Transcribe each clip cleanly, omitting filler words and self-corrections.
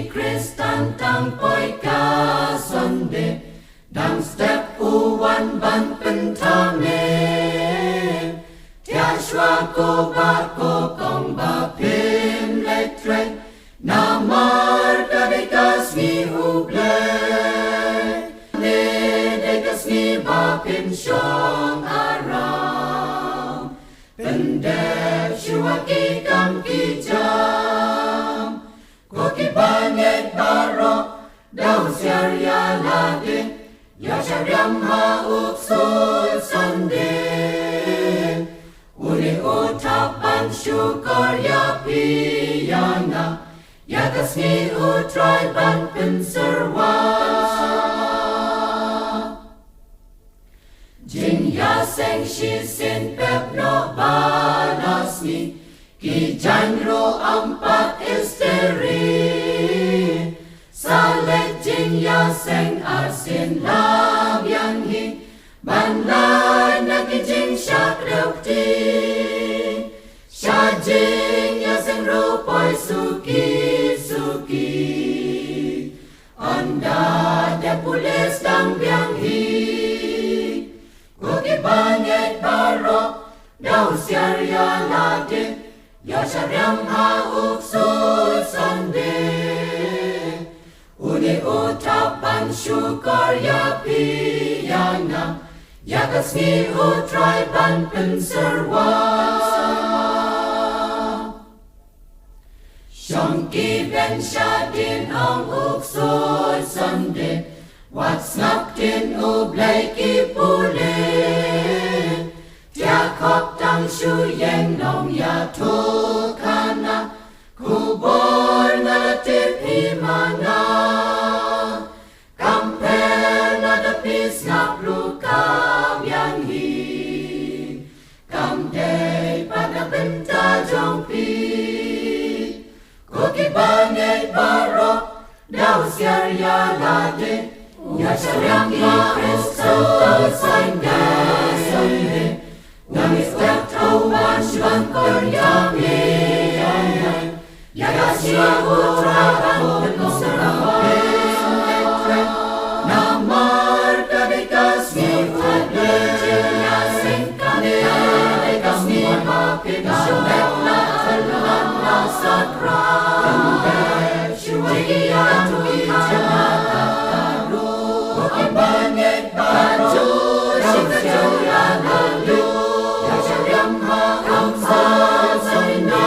Kristan tang poi ka Sunday dang step u wan ban pen ta me tia shwa ko ba ko kong ba pim le tre na mar ka de kas mi u ble ne de kas mi ba pim shong around pen de shwa ki kam ki jam ko ki ba nge ba ro dau sia ya la de ya shariam ha uk sul Sunday uli utapan syukur ya piyana ya kasni utrai ban penserwa jing ya seng shi sin pep no balasni ki janro ampat isteri salet jing ya seng asin lam yang hi ban lai na ki jing syak reu ti sha jing ya seng ro poi suki suki anda de pules dang yang hi ko ki banyet baro dau siar ya la de ya shariam ha uk sul Sunday uni utapan syukur ya piyana ya kasni utrai ban penserwa Shonki ben shadin ang uk sul Sunday what's not in ublay ki pule tia kop tang shu yeng nong ya tu kana kubor na tip himana kamper na da pis na plukam yang hi kam day pada benta jong pi koki bangay baro daw siar ya lade ya shariam ki Kristan Sunday nangis tertawa wan kor ya me ya kasih putra dan serah namar kadikas mi ade ya singkane kadikas mi mapin shomet la telan la sakra shuwi ya tu jamata ru ibanet baju shikjo ya lalu ya shariam ha kamsa sarina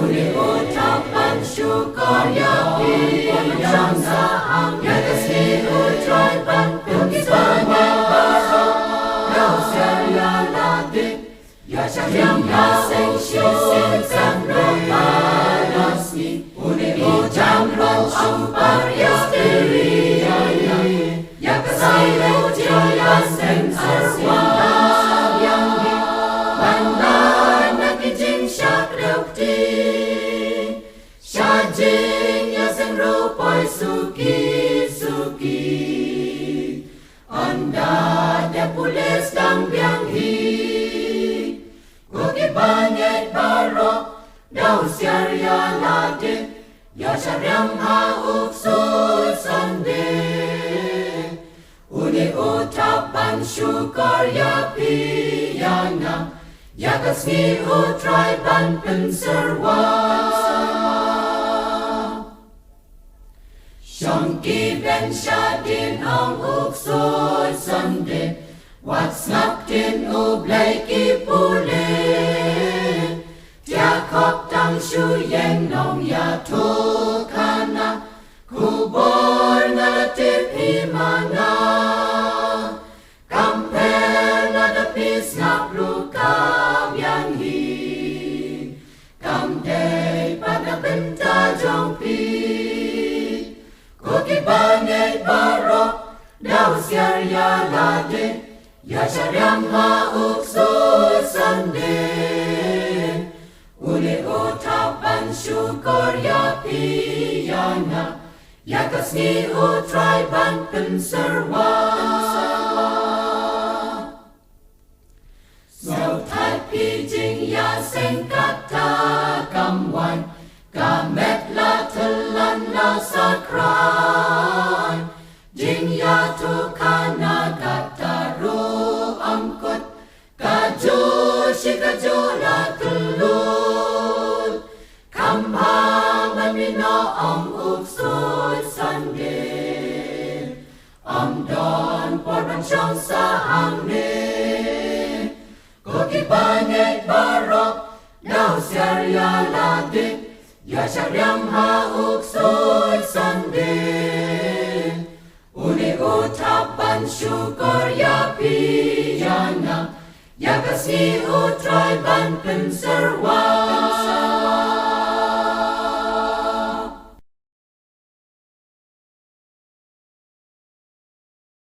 uni utapan syukur ya piyana ya kasih utrai ban pengibanan baro dau siar ya lade ya shariam ya seng shi sin san ro balasni uni ujam ro ampar ya steri ya kasih utrai ya seng arwa yang hi bandar na kijing syak reu ti jing ya seng ro poi suki suki anda de pules dang biang hi ko ki banyet baro dau siar ya lade ya shariam ha uk sul Sunday uni utapan syukur ya piyana ya kasni utrai ban penserwa Shonki ben shadin ang uk sul Sunday what's not in ublay ki pule tia kop tang shu yeng nong ya tu kana kubor na tip himana kamper na da pis na plukam yang hi kam day pada benta jong pi koki bangay baro dau siar ya lade ya shariam ha uk sul Sunday uli utapan syukur ya piyana ya kasni utrai ban penserwa so tai pi jing ya seng kata kamwan kamet la sakran jing ya tu kana kataru amkut kaju shikaju la tulul kampang amino uksut Sunday don porang siyang sa hangin koki pangit barok daw serya ladik ya syariam ha uksut Sunday uni utapan syukur ya piyana ya kasih utray ban penserwan